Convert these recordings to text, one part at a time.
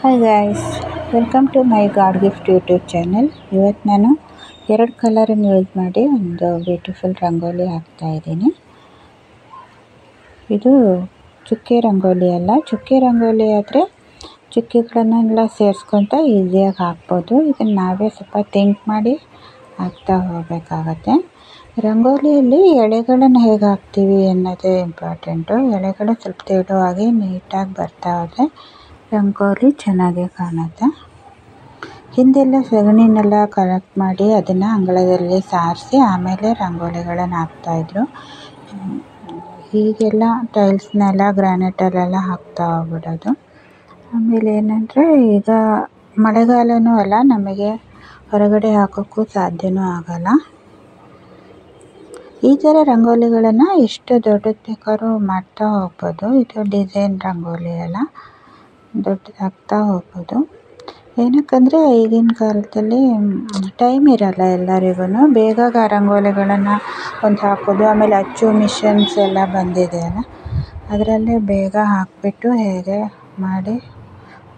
Hi guys, welcome to my God Gift YouTube channel. ಇವತ್ತು ನಾನು 2 ಕಲರನ್ನು use ಮಾಡಿ ಒಂದು ಬ್ಯೂಟಿಫುಲ್ ರಂಗೋಲಿ ಹಾಕ್ತಾ ಇದ್ದೀನಿ. ಇದು ಚುಕ್ಕೆ ರಂಗೋಲಿ ಅಲ್ಲ. ಚುಕ್ಕೆ ರಂಗೋಲಿ ಆದರೆ ಚುಕ್ಕೆಗಳನ್ನೆಲ್ಲ ಸೇರಿಸ್ಕೊತ ಈಸಿಯಾಗಿ ಹಾಕ್ಬೋದು. ಇದನ್ನು ನಾವೇ ಸ್ವಲ್ಪ ಥಿಂಕ್ ಮಾಡಿ ಹಾಕ್ತಾ ಹೋಗಬೇಕಾಗತ್ತೆ. ರಂಗೋಲಿಯಲ್ಲಿ ಎಳೆಗಳನ್ನು ಹೇಗೆ ಹಾಕ್ತೀವಿ ಅನ್ನೋದೇ ಇಂಪಾರ್ಟೆಂಟು. ಎಳೆಗಳು ಸ್ವಲ್ಪ ತೆಳುವಾಗಿ ನೀಟಾಗಿ ಬರ್ತಾ ಹೋದರೆ ರಂಗೋಲಿ ಚೆನ್ನಾಗಿ ಕಾಣುತ್ತೆ. ಹಿಂದೆಲ್ಲ ಸಗಣಿನೆಲ್ಲ ಕಲೆಕ್ಟ್ ಮಾಡಿ ಅದನ್ನು ಅಂಗಳದಲ್ಲಿ ಸಾರಿಸಿ ಆಮೇಲೆ ರಂಗೋಲಿಗಳನ್ನು ಹಾಕ್ತಾಯಿದ್ರು. ಈಗೆಲ್ಲ ಟೈಲ್ಸ್ನೆಲ್ಲ ಗ್ರಾನೈಟಲ್ಲೆಲ್ಲ ಹಾಕ್ತಾ ಹೋಗ್ಬಿಡೋದು. ಆಮೇಲೆ ಏನಂದರೆ ಈಗ ಮಳೆಗಾಲವೂ ಅಲ್ಲ, ನಮಗೆ ಹೊರಗಡೆ ಹಾಕೋಕ್ಕೂ ಸಾಧ್ಯವೂ ಆಗಲ್ಲ. ಈ ಥರ ರಂಗೋಲಿಗಳನ್ನು ಎಷ್ಟು ದೊಡ್ಡದು ಬೇಕಾದ್ರೂ ಮಾಡ್ತಾ ಹೋಗ್ಬೋದು. ಇದು ಡಿಸೈನ್ ರಂಗೋಲಿ ಅಲ್ಲ, ದೊಡ್ಡದಾಗ್ತಾ ಹೋಗ್ಬೋದು. ಏನಕ್ಕಂದರೆ ಈಗಿನ ಕಾಲದಲ್ಲಿ ಟೈಮ್ ಇರಲ್ಲ ಎಲ್ಲರಿಗೂ. ಬೇಗ ರಂಗೋಲಿಗಳನ್ನು ಒಂದು ಹಾಕೋದು, ಆಮೇಲೆ ಅಚ್ಚು ಮಿಷನ್ಸ್ ಎಲ್ಲ ಬಂದಿದೆ ಅಲ್ಲ, ಅದರಲ್ಲೇ ಬೇಗ ಹಾಕಿಬಿಟ್ಟು ಹೇಗೆ ಮಾಡಿ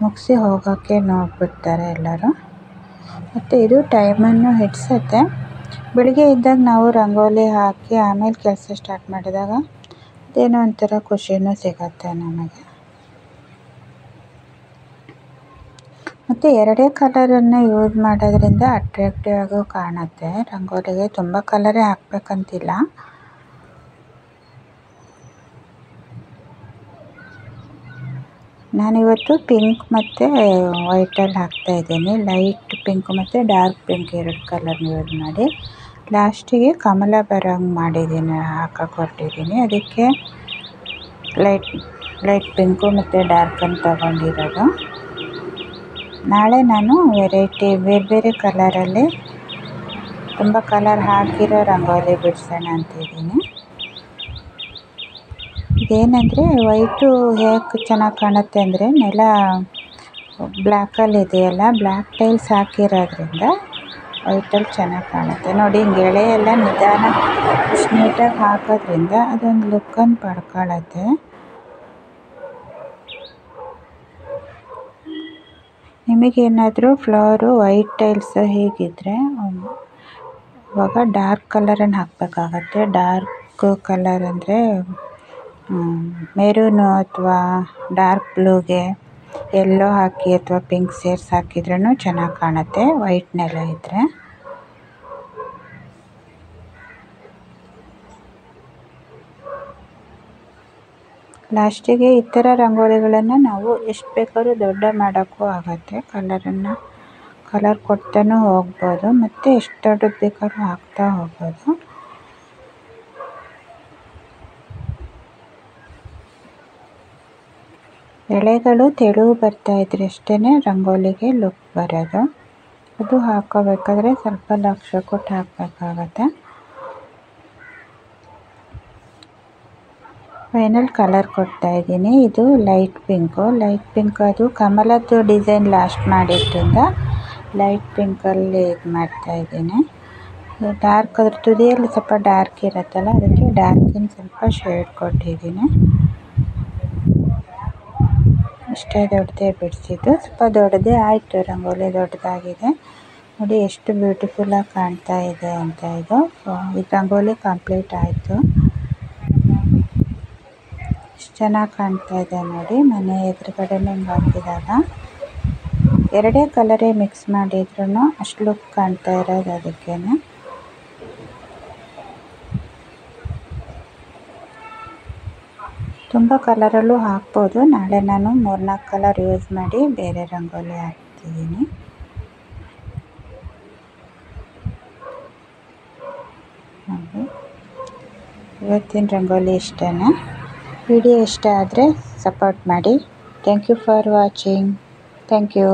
ಮುಗಿಸಿ ಹೋಗೋಕ್ಕೆ ನೋಡ್ಬಿಡ್ತಾರೆ ಎಲ್ಲರೂ. ಮತ್ತು ಇದು ಟೈಮನ್ನು ಹಿಡಿಸುತ್ತೆ. ಬೆಳಿಗ್ಗೆ ಇದ್ದಾಗ ನಾವು ರಂಗೋಲಿ ಹಾಕಿ ಆಮೇಲೆ ಕೆಲಸ ಸ್ಟಾರ್ಟ್ ಮಾಡಿದಾಗ ಅದೇನೋ ಒಂಥರ ಖುಷಿನೂ ಸಿಗುತ್ತೆ ನಮಗೆ. ಮತ್ತು 2 ಕಲರನ್ನು ಯೂಸ್ ಮಾಡೋದ್ರಿಂದ ಅಟ್ರಾಕ್ಟಿವ್ ಆಗೂ ಕಾಣುತ್ತೆ. ರಂಗೋಲಿಗೆ ತುಂಬ ಕಲರೇ ಹಾಕಬೇಕಂತಿಲ್ಲ. ನಾನಿವತ್ತು ಪಿಂಕ್ ಮತ್ತು ವೈಟಲ್ಲಿ ಹಾಕ್ತಾಯಿದ್ದೀನಿ. ಲೈಟ್ ಪಿಂಕ್ ಮತ್ತು ಡಾರ್ಕ್ ಪಿಂಕ್ 2 ಕಲರ್ನ ಯೂಸ್ ಮಾಡಿ ಲಾಸ್ಟಿಗೆ ಕಮಲ ಬರೋಂಗೆ ಮಾಡಿದ್ದೀನಿ, ಹಾಕಕ್ಕೆ ಹೊರಟಿದ್ದೀನಿ. ಅದಕ್ಕೆ ಲೈಟ್ ಪಿಂಕು ಮತ್ತು ಡಾರ್ಕನ್ನು ತಗೊಂಡಿರೋದು. ನಾಳೆ ನಾನು ವೆರೈಟಿ ಬೇರೆ ಬೇರೆ ಕಲರಲ್ಲಿ ತುಂಬ ಕಲರ್ ಹಾಕಿರೋ ರಂಗೋಲಿ ಬಿಡಿಸೋಣ ಅಂತಿದ್ದೀನಿ. ಇದೇನೆಂದರೆ ವೈಟು ಹೇಗೆ ಚೆನ್ನಾಗಿ ಕಾಣುತ್ತೆ ಅಂದರೆ ನೆಲ ಬ್ಲ್ಯಾಕಲ್ಲಿ ಇದೆಯಲ್ಲ, ಬ್ಲ್ಯಾಕ್ ಟೈಲ್ಸ್ ಹಾಕಿರೋದ್ರಿಂದ ವೈಟಲ್ಲಿ ಚೆನ್ನಾಗಿ ಕಾಣುತ್ತೆ. ನೋಡಿ, ಹಿಂಗೆ ಎಳೆ ಎಲ್ಲ ನಿಧಾನ ಇಷ್ಟು ನೀಟಾಗಿ ಹಾಕೋದ್ರಿಂದ ಅದೊಂದು ಲುಕ್ಕನ್ನು ಪಡ್ಕೊಳ್ಳುತ್ತೆ. ನಿಮಗೇನಾದರೂ ಫ್ಲವರು ವೈಟ್ ಟೈಲ್ಸ್ ಹೀಗಿದ್ದರೆ ಇವಾಗ ಡಾರ್ಕ್ ಕಲರನ್ನು ಹಾಕಬೇಕಾಗತ್ತೆ. ಡಾರ್ಕ್ ಕಲರ್ ಅಂದರೆ ಮೆರೂನು ಅಥವಾ ಡಾರ್ಕ್ ಬ್ಲೂಗೆ ಎಲ್ಲೋ ಹಾಕಿ ಅಥವಾ ಪಿಂಕ್ ಸೇರ್ಸ್ ಹಾಕಿದ್ರೂ ಚೆನ್ನಾಗಿ ಕಾಣುತ್ತೆ ವೈಟ್ನೆಲ್ಲ ಇದ್ದರೆ. ಲಾಸ್ಟಿಗೆ ಈ ಥರ ರಂಗೋಲಿಗಳನ್ನು ನಾವು ಎಷ್ಟು ಬೇಕಾದ್ರೂ ದೊಡ್ಡ ಮಾಡೋಕ್ಕೂ ಆಗುತ್ತೆ. ಕಲರ್ ಕೊಡ್ತಾನೂ ಹೋಗ್ಬೋದು ಮತ್ತು ಎಷ್ಟು ದೊಡ್ಡದು ಬೇಕಾದ್ರೂ ಹಾಕ್ತಾ ಹೋಗ್ಬೋದು. ಎಳೆಗಳು ತೆಳು ಬರ್ತಾಯಿದ್ರೆ ಅಷ್ಟೇ ರಂಗೋಲಿಗೆ ಲುಕ್ ಬರೋದು. ಅದು ಹಾಕೋಬೇಕಾದ್ರೆ ಸ್ವಲ್ಪ ಲಕ್ಷ ಕೊಟ್ಟು ಹಾಕಬೇಕಾಗತ್ತೆ. ಫೈನಲ್ ಕಲರ್ ಕೊಡ್ತಾಯಿದ್ದೀನಿ. ಇದು ಲೈಟ್ ಪಿಂಕು. ಅದು ಕಮಲದ್ದು ಡಿಸೈನ್ ಲಾಸ್ಟ್ ಮಾಡಿದ್ರಿಂದ ಲೈಟ್ ಪಿಂಕಲ್ಲಿ ಇದು ಮಾಡ್ತಾಯಿದ್ದೀನಿ. ಡಾರ್ಕ್ ಅದ್ರ ತುದಿಯಲ್ಲಿ ಸ್ವಲ್ಪ ಡಾರ್ಕ್ ಇರುತ್ತಲ್ಲ, ಅದಕ್ಕೆ ಡಾರ್ಕಿನ ಸ್ವಲ್ಪ ಶೇಡ್ ಕೊಟ್ಟಿದ್ದೀನಿ. ಇಷ್ಟೇ ದೊಡ್ಡದೇ ಬಿಡಿಸಿದ್ದು, ಸ್ವಲ್ಪ ದೊಡ್ಡದೇ ಆಯಿತು. ರಂಗೋಲಿ ದೊಡ್ಡದಾಗಿದೆ. ನೋಡಿ ಎಷ್ಟು ಬ್ಯೂಟಿಫುಲ್ಲಾಗಿ ಕಾಣ್ತಾ ಇದೆ ಅಂತ. ಇದು ರಂಗೋಲಿ ಕಂಪ್ಲೀಟ್ ಆಯಿತು. ಎಷ್ಟು ಚೆನ್ನಾಗಿ ಕಾಣ್ತಾ ಇದೆ ನೋಡಿ. ಮನೆ ಎದುರುಗಡೆನೇ ಹಿಂಗೆ ಹಾಕಿದಾಗ 2 ಕಲರೇ ಮಿಕ್ಸ್ ಮಾಡಿದ್ರೂ ಅಷ್ಟು ಲುಕ್ ಕಾಣ್ತಾ ಇರೋದು. ಅದಕ್ಕೇ ತುಂಬ ಕಲರಲ್ಲೂ ಹಾಕ್ಬೋದು. ನಾಳೆ ನಾನು 3-4 ಕಲರ್ ಯೂಸ್ ಮಾಡಿ ಬೇರೆ ರಂಗೋಲಿ ಹಾಕ್ತಿದ್ದೀನಿ. ಇವತ್ತಿನ ರಂಗೋಲಿ ಇಷ್ಟನೇ. ವಿಡಿಯೋ ಇಷ್ಟ ಆದರೆ ಸಪೋರ್ಟ್ ಮಾಡಿ. Thank you for watching. Thank you.